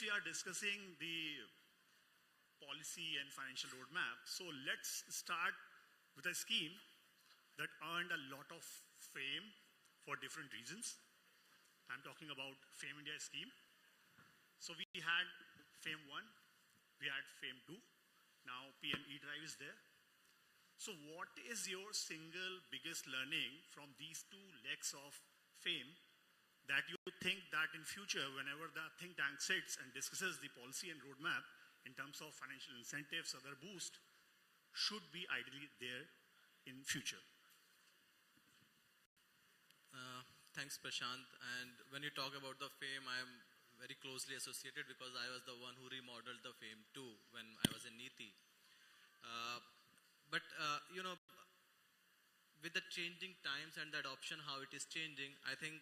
we are discussing the policy and financial roadmap, so let's start with a scheme that earned a lot of fame for different reasons. I'm talking about FAME India scheme. So we had FAME 1, we had FAME 2, now PM E-Drive is there. So what is your single biggest learning from these two legs of FAME that you think that in future, whenever the think tank sits and discusses the policy and roadmap in terms of financial incentives, other boost, should be ideally there in future? Thanks, Prashant. And when you talk about the FAME, I am very closely associated because I was the one who remodeled the FAME 2 when I was in Niti. You know, with the changing times and the adoption, how it is changing, I think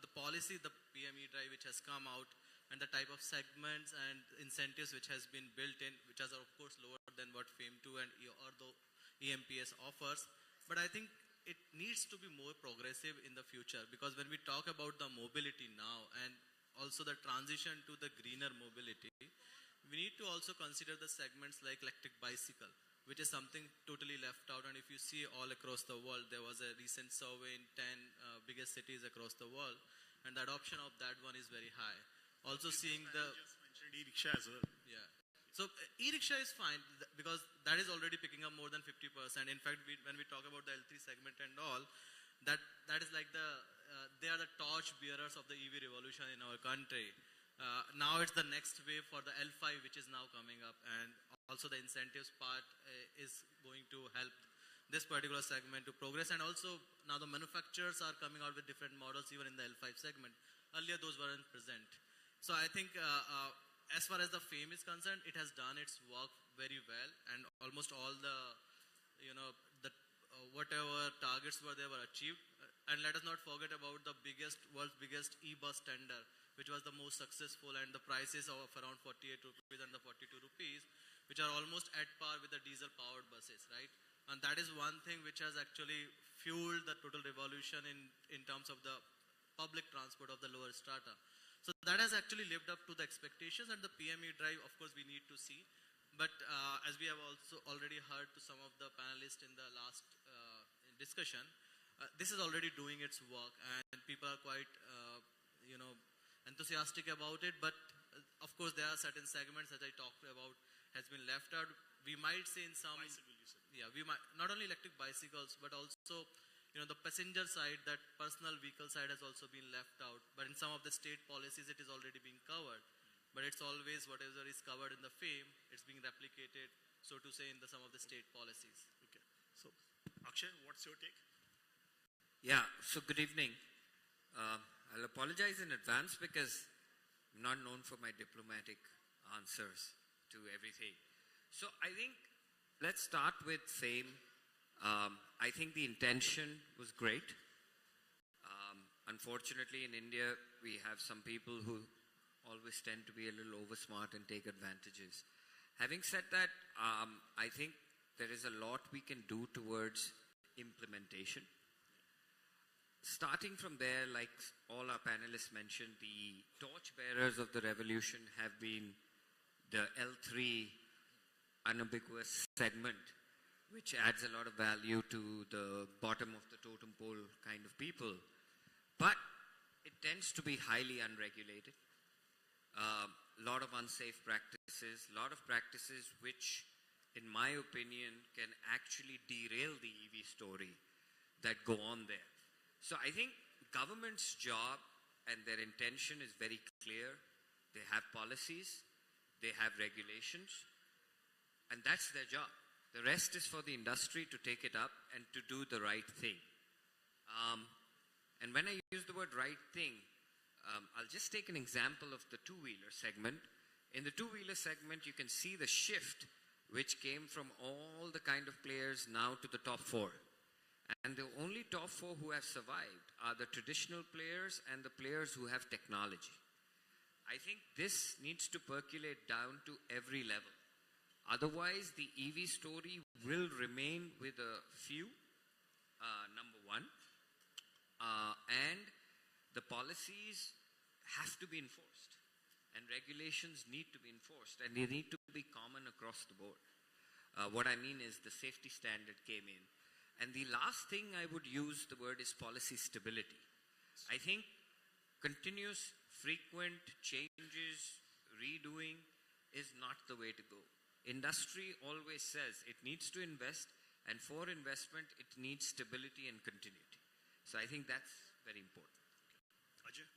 the policy, the PME drive which has come out and the type of segments and incentives which has been built in, which are of course lower than what FAME 2 and or the EMPS offers. But I think it needs to be more progressive in the future, because when we talk about the mobility now and also the transition to the greener mobility, we need to also consider the segments like electric bicycle, which is something totally left out. And if you see all across the world, there was a recent survey in 10 biggest cities across the world, and the adoption of that one is very high. Also seeing the... just mentioned e-rickshaw as well. Yeah. So e-rickshaw is fine because that is already picking up more than 50%. In fact, when we talk about the L3 segment and all, that is like they are the torch bearers of the EV revolution in our country. Now it's the next wave for the L5, which is now coming up, and also the incentives part is going to help this particular segment to progress. And also now the manufacturers are coming out with different models even in the L5 segment. Earlier those weren't present. So I think as far as the FAME is concerned, it has done its work very well, and almost all the, whatever targets were achieved. And let us not forget about the world's biggest e-bus tender, which was the most successful, and the prices of around 48 rupees and the 42 rupees, which are almost at par with the diesel-powered buses, right? And that is one thing which has actually fueled the total revolution in terms of the public transport of the lower strata. So that has actually lived up to the expectations, and the PME drive, of course, we need to see. But as we have also already heard to some of the panelists in the last discussion, this is already doing its work, and people are quite, enthusiastic about it. But of course, there are certain segments that I talked about has been left out. We might say in some, Bicycle, you said. Yeah, we might not only electric bicycles, but also the passenger side, that personal vehicle side has also been left out. But in some of the state policies, it is already being covered. But it's always whatever is covered in the FAME, it's being replicated, so to say, in some of the state policies. Okay. So, Akshay, what's your take? Yeah, so good evening. I'll apologize in advance because I'm not known for my diplomatic answers to everything. So I think let's start with FAME. I think the intention was great. Unfortunately, in India, we have some people who always tend to be a little oversmart and take advantages. Having said that, I think there is a lot we can do towards implementation. Starting from there, like all our panelists mentioned, the torchbearers of the revolution have been the L3 unambiguous segment, which adds a lot of value to the bottom of the totem pole kind of people. But it tends to be highly unregulated. A lot of unsafe practices, a lot of practices which, in my opinion, can actually derail the EV story that go on there. So I think government's job and their intention is very clear. They have policies, they have regulations, and that's their job. The rest is for the industry to take it up and to do the right thing. And when I use the word right thing, I'll just take an example of the two-wheeler segment. In the two-wheeler segment, you can see the shift which came from all the kind of players now to the top four. And the only top four who have survived are the traditional players and the players who have technology. I think this needs to percolate down to every level. Otherwise, the EV story will remain with a few, number one. And the policies have to be enforced. and regulations need to be enforced, and they need to be common across the board. What I mean is the safety standard came in. And the last thing I would use the word is policy stability. I think continuous, frequent changes, redoing is not the way to go. Industry always says it needs to invest, and for investment, it needs stability and continuity. So I think that's very important. Ajay?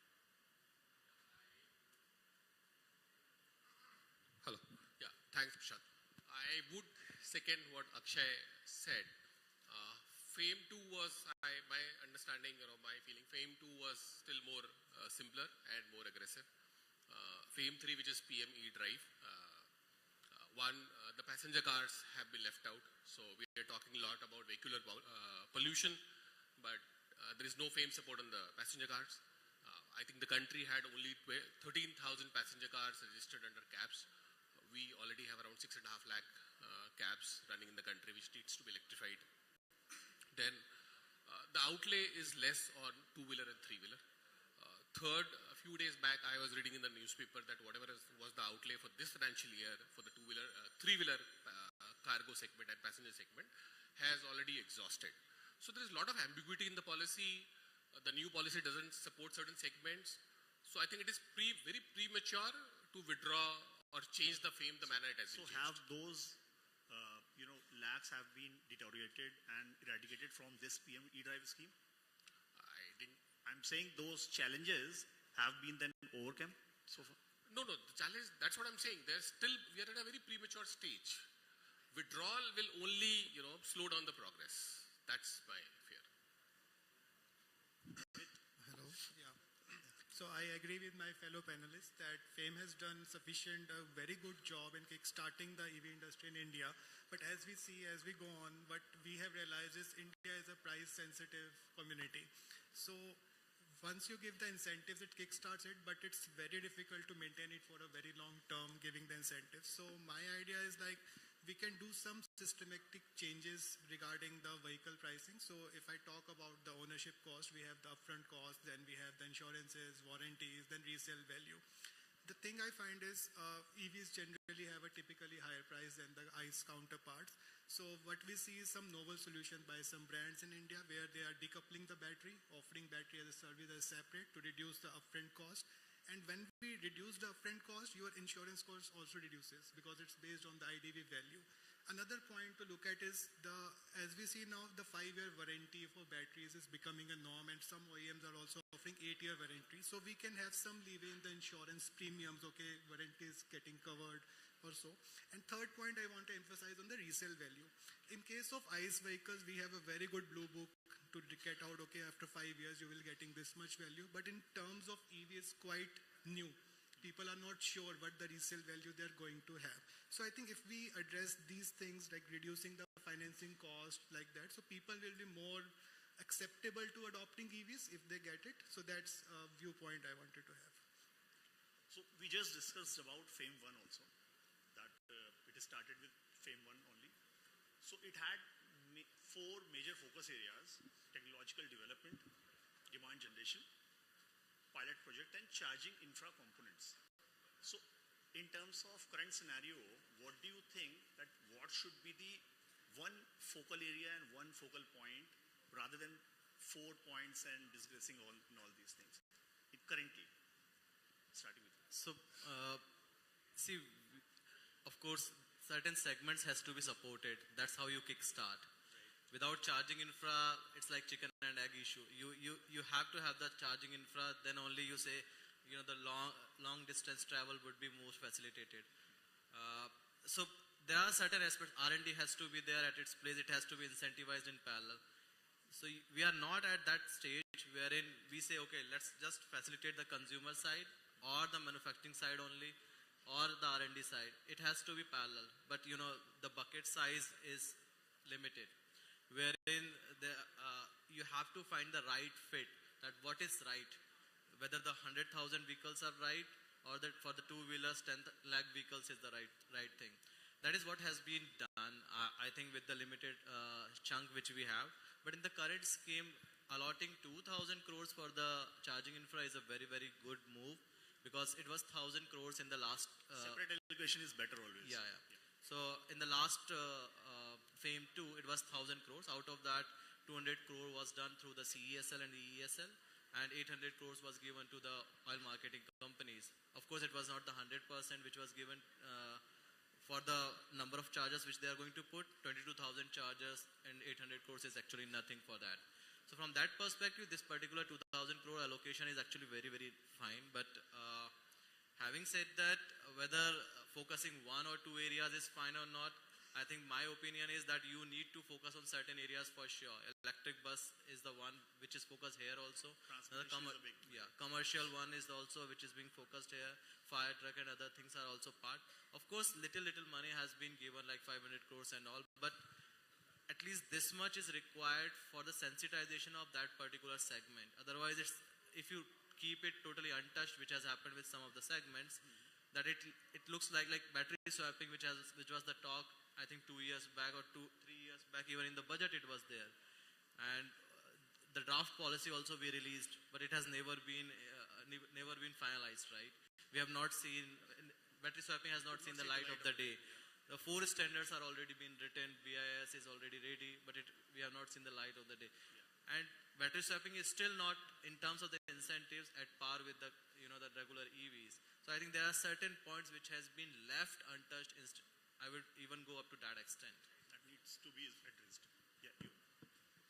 Hello. Yeah, thanks, Prashant. I would second what Akshay said. FAME 2 was, my understanding, my feeling, FAME 2 was still more simpler and more aggressive. FAME 3, which is PME drive, the passenger cars have been left out. So we are talking a lot about vehicular pollution, but there is no FAME support on the passenger cars. I think the country had only 13,000 passenger cars registered under cabs. We already have around 6.5 lakh cabs running in the country, which needs to be electrified. Then the outlay is less on two-wheeler and three-wheeler. Third, a few days back, I was reading in the newspaper that whatever was the outlay for this financial year for the two-wheeler, three-wheeler cargo segment and passenger segment has already exhausted. So there is a lot of ambiguity in the policy. The new policy doesn't support certain segments. So I think it is very premature to withdraw or change the FAME the manner it has been changed. So have those lags have been deteriorated and eradicated from this PM e-drive scheme? I'm saying those challenges have been then overcome so far? No, the challenge, that's what I'm saying. We are at a very premature stage. Withdrawal will only, slow down the progress. That's my fear. Hello. Yeah. So I agree with my fellow panelists that FAME has done a very good job in kickstarting the EV industry in India. But as we see, as we go on, what we have realized is India is a price-sensitive community. So once you give the incentives, it kickstarts it, but it's very difficult to maintain it for a very long term, giving the incentives. So my idea is like, we can do some systematic changes regarding the vehicle pricing. So if I talk about the ownership cost, we have the upfront cost, then we have the insurances, warranties, then resale value. The thing I find is EVs generally have a typically higher price than the ICE counterparts. So what we see is some novel solution by some brands in India where they are decoupling the battery, offering battery as a service as separate to reduce the upfront cost. And when we reduce the upfront cost, your insurance cost also reduces because it's based on the IDV value. Another point to look at is as we see now, the 5-year warranty for batteries is becoming a norm, and some OEMs are also offering 8-year warranty. So we can have some leeway in the insurance premiums, okay, warranty is getting covered or so. And third point I want to emphasize on the resale value. In case of ICE vehicles, we have a very good blue book to get out, okay, after 5 years you will getting this much value. But in terms of EV, it's quite new. People are not sure what the resale value they're going to have. So I think if we address these things like reducing the financing cost like that, so people will be more acceptable to adopting EVs if they get it. So that's a viewpoint I wanted to have. So we just discussed about FAME 1 also, that it started with FAME 1 only. So it had 4 major focus areas: technological development, demand generation, pilot project, and charging infra components. So in terms of current scenario, what do you think that what should be the one focal area and one focal point rather than 4 points and discussing all these things currently, starting with you? So, see, of course, certain segments has to be supported. That's how you kickstart. Without charging infra, it's like chicken and egg issue. You have to have that charging infra, then only you say, the long distance travel would be most facilitated. So there are certain aspects. R&D has to be there at its place. It has to be incentivized in parallel. So we are not at that stage wherein we say, okay, let's just facilitate the consumer side or the manufacturing side only or the R&D side. It has to be parallel. But the bucket size is limited, wherein you have to find the right fit, that what is right, whether the 100,000 vehicles are right or that for the two-wheelers 10 lakh vehicles is the right thing. That is what has been done, I think, with the limited chunk which we have. But in the current scheme, allotting 2,000 crores for the charging infra is a very, very good move, because it was 1,000 crores in the last. Separate allocation is better always. Yeah. So in the last FAME 2, it was 1,000 crores. Out of that, 200 crore was done through the CESL and the ESL, and 800 crores was given to the oil marketing companies. Of course, it was not the 100% which was given for the number of charges which they are going to put. 22,000 charges and 800 crores is actually nothing for that. So from that perspective, this particular 2,000 crore allocation is actually very, very fine. But having said that, whether focusing one or two areas is fine or not, I think my opinion is that you need to focus on certain areas for sure. Electric bus is the one which is focused here also. Transportation is a big. Yeah, commercial one is also which is being focused here. Fire truck and other things are also part. Of course, little money has been given, like 500 crores and all, but at least this much is required for the sensitization of that particular segment. Otherwise, if you keep it totally untouched, which has happened with some of the segments, that it looks like battery swapping, which was the talk, I think 2 years back or 3 years back, even in the budget it was there. And the draft policy also we released, but it has never been finalized, right? We have not seen, battery swapping has not seen the light of the day. The 4 standards are already been written, BIS is already ready, but we have not seen the light of the day. And battery swapping is still not, in terms of the incentives, at par with the the regular EVs. So I think there are certain points which has been left untouched. I would even go up to that extent. That needs to be addressed. Yeah, you.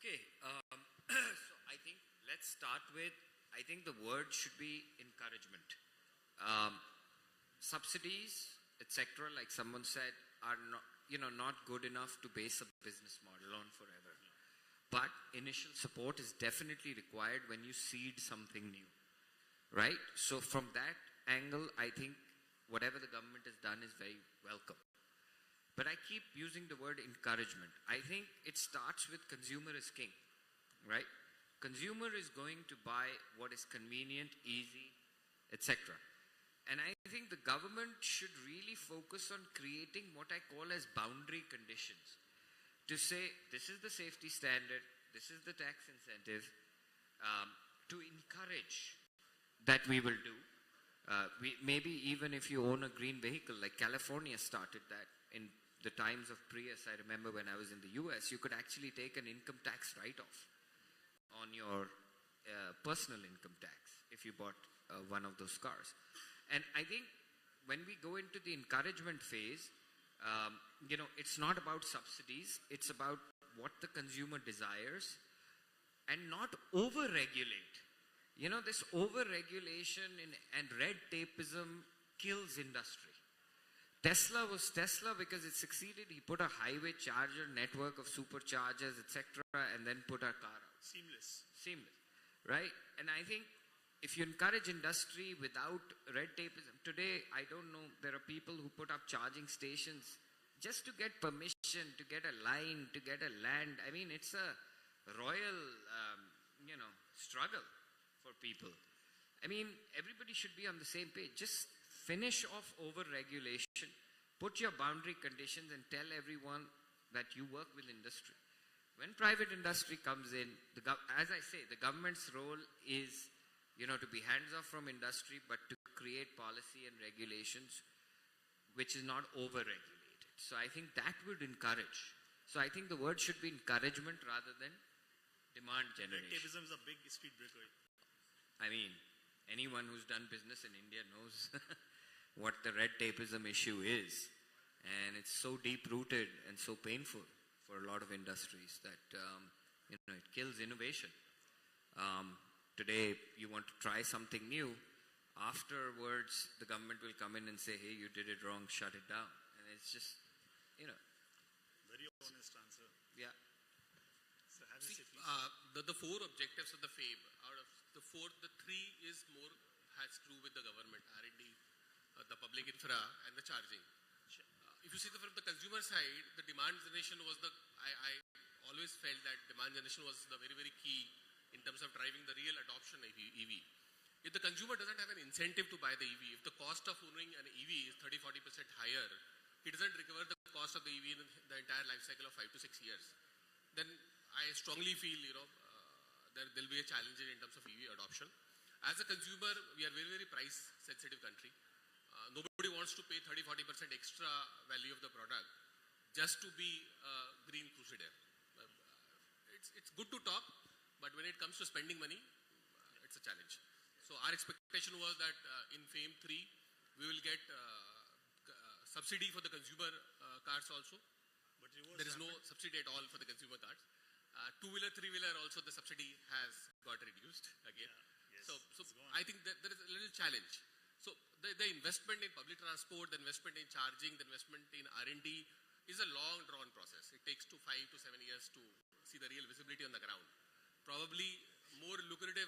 Okay, so I think let's start with, I think the word should be encouragement. Subsidies, etc., like someone said, are not good enough to base a business model on forever. But initial support is definitely required when you seed something new, right? So from that angle, I think whatever the government has done is very welcome. But I keep using the word encouragement. I think it starts with consumer is king, right? Consumer is going to buy what is convenient, easy, etc. And I think the government should really focus on creating what I call as boundary conditions. To say, this is the safety standard, this is the tax incentive, to encourage that we will do. Maybe even if you own a green vehicle, like California started that in the times of Prius. I remember when I was in the US, you could actually take an income tax write-off on your personal income tax if you bought one of those cars. And I think when we go into the encouragement phase, it's not about subsidies, it's about what the consumer desires and not over-regulate. This over-regulation and red tapeism kills industry. Tesla was Tesla because it succeeded. He put a highway charger network of superchargers, etc., and then put our car out. Seamless, right? And I think if you encourage industry without red tapeism, today, I don't know, there are people who put up charging stations just to get permission, to get a line, to get a land. I mean, it's a royal, struggle for people. I mean, everybody should be on the same page. Just finish off over-regulation, put your boundary conditions and tell everyone that you work with industry. When private industry comes in, as I say, the government's role is, to be hands-off from industry, but to create policy and regulations which is not over-regulated. So I think that would encourage. So I think the word should be encouragement rather than demand generation. Red tapeism is a big speed breaker. I mean, anyone who's done business in India knows what the red tapeism issue is. And it's so deep-rooted and so painful for a lot of industries that, it kills innovation. Today, you want to try something new. Afterwards, the government will come in and say, hey, you did it wrong, shut it down. And it's just, Very honest answer. Yeah. So have See, a say, please. the 4 objectives of the FAME, out of the 4, the 3 is more has to do with the government, R&D, the public infra, and the charging. If you see from the consumer side, the demand generation was I always felt that demand generation was the very, very key in terms of driving the real adoption of EV. If the consumer doesn't have an incentive to buy the EV, if the cost of owning an EV is 30-40% higher, he doesn't recover the cost of the EV in the entire life cycle of 5 to 6 years, then I strongly feel, there'll be a challenge in terms of EV adoption. As a consumer, we are very, very price sensitive country. Nobody wants to pay 30-40% extra value of the product just to be green crusader. It's good to talk, but when it comes to spending money, it's a challenge. So our expectation was that in FAME 3, we will get subsidy for the consumer cars also. But There is no subsidy at all for the consumer cars. Two-wheeler, three-wheeler also the subsidy has got reduced again. Yes, So I think that there is a little challenge. So the investment in public transport, the investment in charging, the investment in R&D is a long drawn process. It takes 5 to 7 years to see the real visibility on the ground. Probably more lucrative,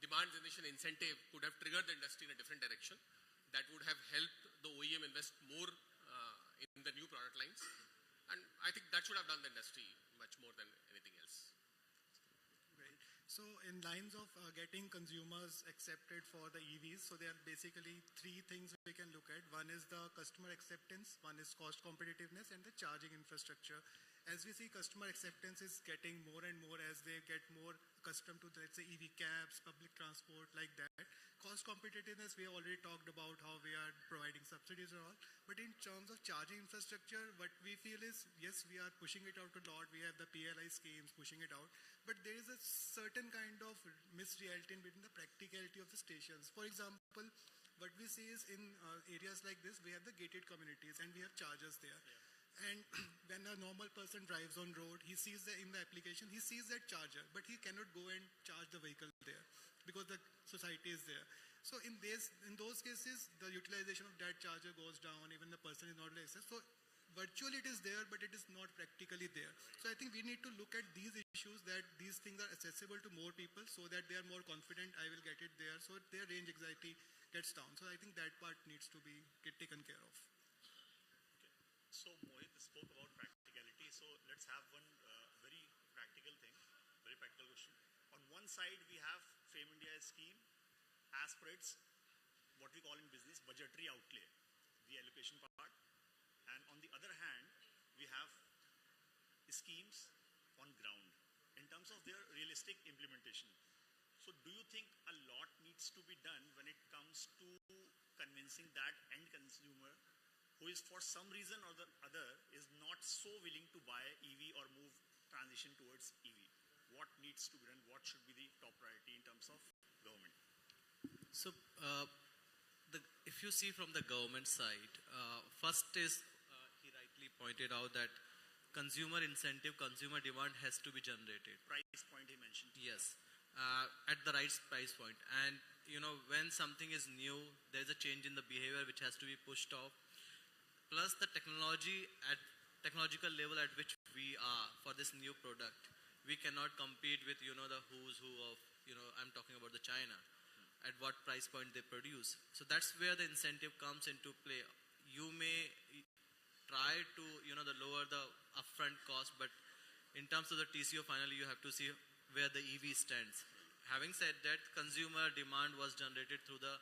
demand generation incentive could have triggered the industry in a different direction. That would have helped the OEM invest more in the new product lines. And I think that should have done the industry much more than anything else. Great. So in lines of getting consumers accepted for the EVs, so there are basically three things we can look at. One is the customer acceptance, one is cost competitiveness, and the charging infrastructure. As we see, customer acceptance is getting more and more as they get more accustomed to, let's say, EV cabs, public transport, like that. Cost competitiveness, we have already talked about how we are providing subsidies and all. But in terms of charging infrastructure, what we feel is, yes, we are pushing it out a lot. We have the PLI schemes pushing it out. But there is a certain kind of misreality in between the practicality of the stations. For example, what we see is in areas like this, we have the gated communities and we have chargers there. Yeah. And when a normal person drives on road, he sees in the application, he sees that charger, but he cannot go and charge the vehicle there because the society is there. So in those cases, the utilization of that charger goes down, even the person is not access. So virtually it is there, but it is not practically there. So I think we need to look at these issues, that these things are accessible to more people so that they are more confident, I will get it there, so their range anxiety gets down. So I think that part needs to be taken care of. So Mohit spoke about practicality. So let's have one very practical thing, very practical question. On one side, we have FAME India scheme as per its, what we call in business, budgetary outlay, the allocation part. And on the other hand, we have schemes on ground in terms of their realistic implementation. So do you think a lot needs to be done when it comes to convincing that end consumer who is for some reason or the other is not so willing to buy EV or move transition towards EV? What needs to be done? What should be the top priority in terms of government? So, if you see from the government side, first is, he rightly pointed out that consumer incentive, consumer demand has to be generated. Price point he mentioned. Yes, at the right price point. And, when something is new, there's a change in the behavior which has to be pushed off. Plus the technological level at which we are for this new product. We cannot compete with, the who's who of, I'm talking about the China, at what price point they produce. So that's where the incentive comes into play. You may try to, lower the upfront cost, but in terms of the TCO, finally you have to see where the EV stands. Having said that, consumer demand was generated through the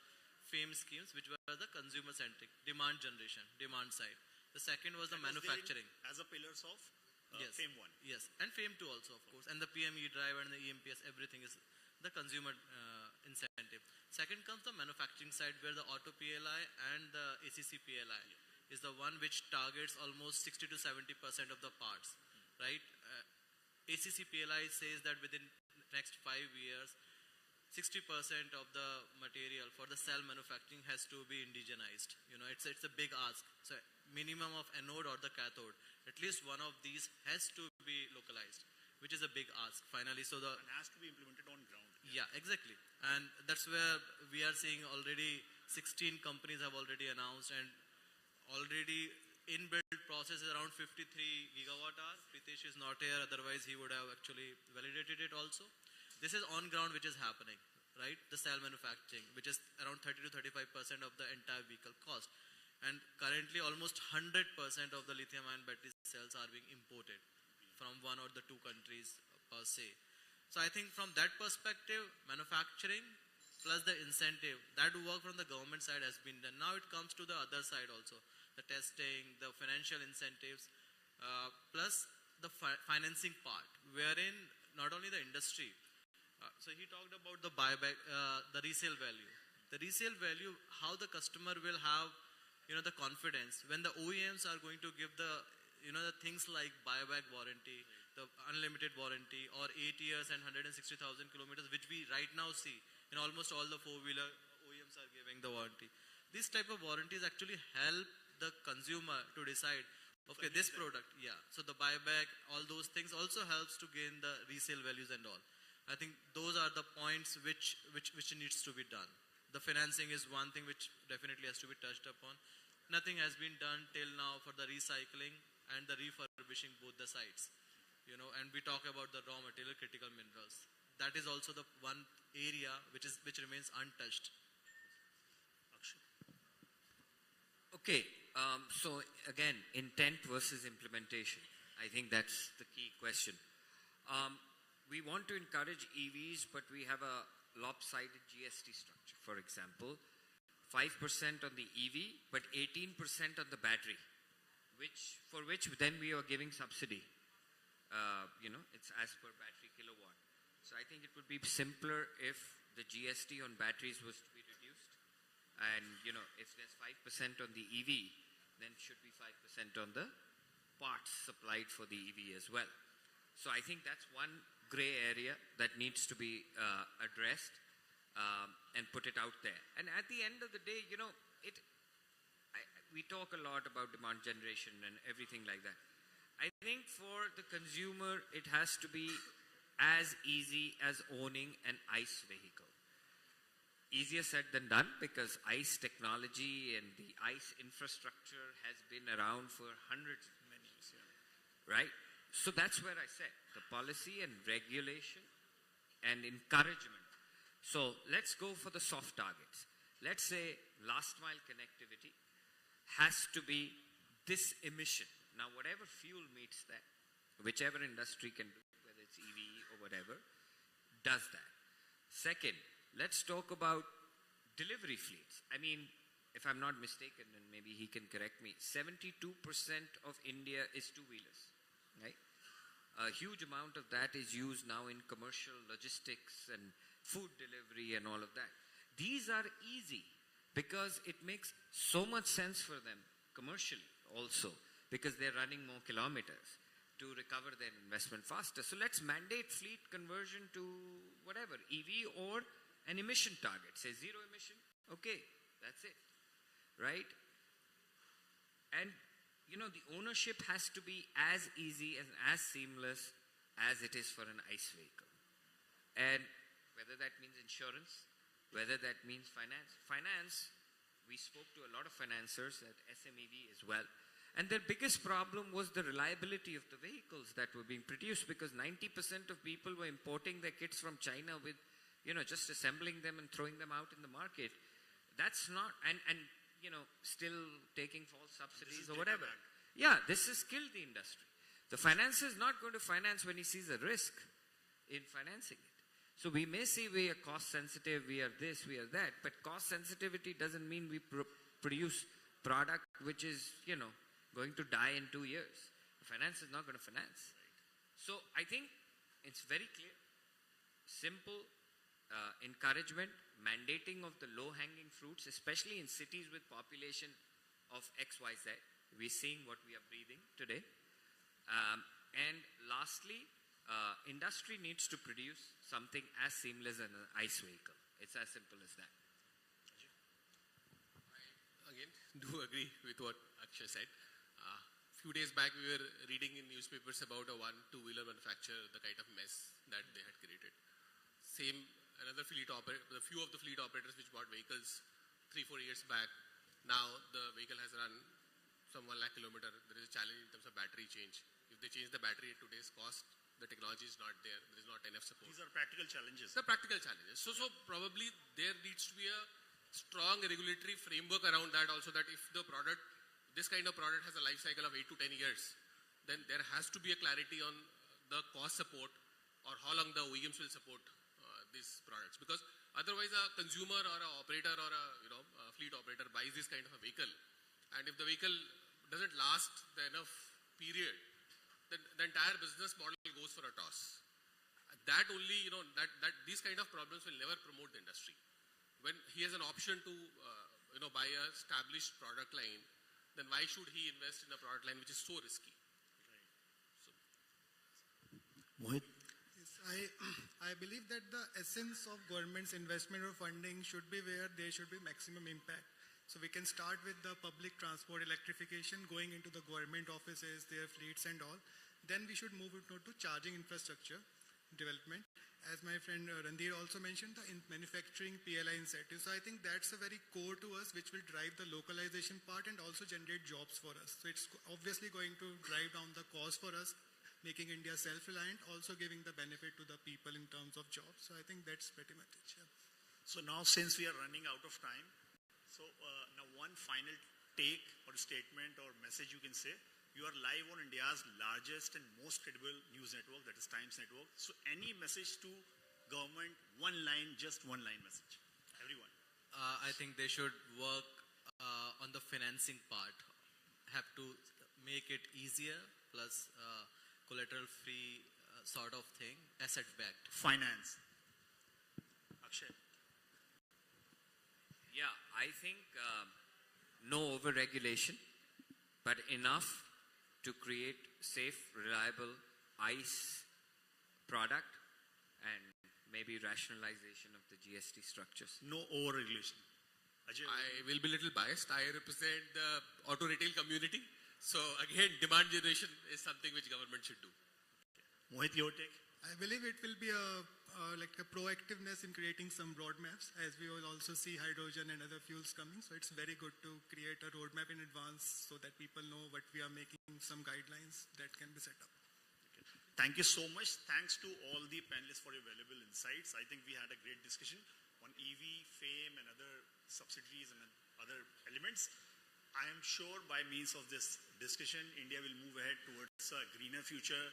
FAME schemes, which were the consumer-centric, demand generation, demand side. The second was the manufacturing. As a pillars of yes. FAME 1. Yes, and FAME 2 also, of course. And the PME drive and the EMPS, everything is the consumer incentive. Second comes the manufacturing side, where the auto PLI and the ACC PLI is the one which targets almost 60 to 70% of the parts, right? ACC PLI says that within next 5 years, 60% of the material for the cell manufacturing has to be indigenized. It's a big ask. So minimum of anode or the cathode, at least one of these has to be localized, which is a big ask finally. So and has to be implemented on ground. Yeah, exactly. And that's where we are seeing already 16 companies have already announced, and already inbuilt process is around 53 gigawatt hour. Pritesh is not here, otherwise he would have actually validated it also. This is on ground which is happening, right? The cell manufacturing, which is around 30 to 35% of the entire vehicle cost. And currently almost 100% of the lithium-ion battery cells are being imported from one or the two countries per se. So I think from that perspective, manufacturing plus the incentive, that work from the government side has been done. Now it comes to the other side also, the testing, the financial incentives, plus the financing part, wherein not only the industry, So he talked about the buyback, the resale value. The resale value, how the customer will have, the confidence when the OEMs are going to give the, the things like buyback warranty, the unlimited warranty, or 8 years and 160,000 kilometers, which we right now see in almost all the four-wheeler OEMs are giving the warranty. These type of warranties actually help the consumer to decide, okay, this product, yeah. So the buyback, all those things also helps to gain the resale values and all. I think those are the points which needs to be done. The financing is one thing which definitely has to be touched upon. Nothing has been done till now for the recycling and the refurbishing both the sites. And we talk about the raw material, critical minerals. That is also the one area which remains untouched. Akshay. Okay, so again, intent versus implementation. I think that's the key question. We want to encourage EVs, but we have a lopsided GST structure. For example, 5% on the EV, but 18% on the battery, for which then we are giving subsidy. It's as per battery kilowatt. So I think it would be simpler if the GST on batteries was to be reduced. And, if there's 5% on the EV, then should be 5% on the parts supplied for the EV as well. So I think that's one gray area that needs to be addressed and put it out there. And at the end of the day, we talk a lot about demand generation and everything like that. I think for the consumer, it has to be as easy as owning an ICE vehicle. Easier said than done, because ICE technology and the ICE infrastructure has been around for hundreds of years, right? So that's where I said the policy and regulation and encouragement. So let's go for the soft targets. Let's say last mile connectivity has to be this emission. Now, whatever fuel meets that, whichever industry can do, whether it's EV or whatever, does that. Second, let's talk about delivery fleets. I mean, if I'm not mistaken, and maybe he can correct me, 72% of India is two-wheelers, right? A huge amount of that is used now in commercial logistics and food delivery and all of that. These are easy because it makes so much sense for them commercially also, because they're running more kilometers to recover their investment faster. So let's mandate fleet conversion to whatever, EV or an emission target. Say zero emission, okay, that's it, right? And, the ownership has to be as easy and as seamless as it is for an ICE vehicle. And whether that means insurance, whether that means finance, we spoke to a lot of financiers at SMEV as well. And their biggest problem was the reliability of the vehicles that were being produced, because 90% of people were importing their kits from China with, just assembling them and throwing them out in the market. That's not, and still taking false subsidies or whatever. Yeah, this has killed the industry. The financer is not going to finance when he sees a risk in financing it. So we may say we are cost sensitive, we are this, we are that, but cost sensitivity doesn't mean we produce product which is, going to die in 2 years. The finance is not going to finance. So I think it's very clear, simple encouragement, mandating of the low-hanging fruits, especially in cities with population of XYZ. We're seeing what we are breathing today. And lastly, industry needs to produce something as seamless as an ICE vehicle. It's as simple as that. I again do agree with what Akshay said. Few days back, we were reading in newspapers about a two-wheeler manufacturer, the kind of mess that they had created. Another fleet operator, the few of the fleet operators which bought vehicles 3-4 years back, now the vehicle has run some 1 lakh kilometer. There is a challenge in terms of battery change. If they change the battery at today's cost, the technology is not there. There is not enough support. These are practical challenges. The practical challenges. So probably there needs to be a strong regulatory framework around that also, that if the product, this kind of product has a life cycle of 8 to 10 years, then there has to be a clarity on the cost support or how long the OEMs will support these products. Because otherwise a consumer or an operator or a fleet operator buys this kind of a vehicle, and if the vehicle doesn't last the enough period, then the entire business model goes for a toss. that only, that these kind of problems will never promote the industry. When he has an option to, buy a established product line, then why should he invest in a product line which is so risky? Mohit? Yes, I believe that the essence of government's investment or funding should be where there should be maximum impact. So we can start with the public transport electrification going into the government offices, their fleets and all. Then we should move it to charging infrastructure development. As my friend Randheer also mentioned, the manufacturing PLI incentives. So I think that's a very core to us, which will drive the localization part and also generate jobs for us. So it's obviously going to drive down the cost for us, making India self-reliant, also giving the benefit to the people in terms of jobs. So I think that's pretty much it. Yeah. So now, since we are running out of time, so now one final take or statement or message you can say. You are live on India's largest and most credible news network, that is Times Network. So any message to government, one line, just one line message. Everyone. I think they should work on the financing part. Have to make it easier, plus collateral free sort of thing, asset backed. Finance. Akshay. Yeah, I think no over-regulation, but enough to create safe, reliable ICE product and maybe rationalization of the GST structures. No over-regulation. Ajay. I will be a little biased. I represent the auto retail community. So again, demand generation is something which government should do. Mohit, your take? I believe it will be a proactiveness in creating some roadmaps, as we will also see hydrogen and other fuels coming. So it's very good to create a roadmap in advance so that people know what we are making, some guidelines that can be set up. Okay. Thank you so much. Thanks to all the panelists for your valuable insights. I think we had a great discussion on EV, FAME and other subsidiaries and other elements. I am sure by means of this discussion, India will move ahead towards a greener future,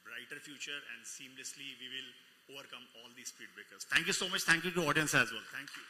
brighter future, and seamlessly we will overcome all these speed breakers. Thank you so much. Thank you to the audience as well. Thank you.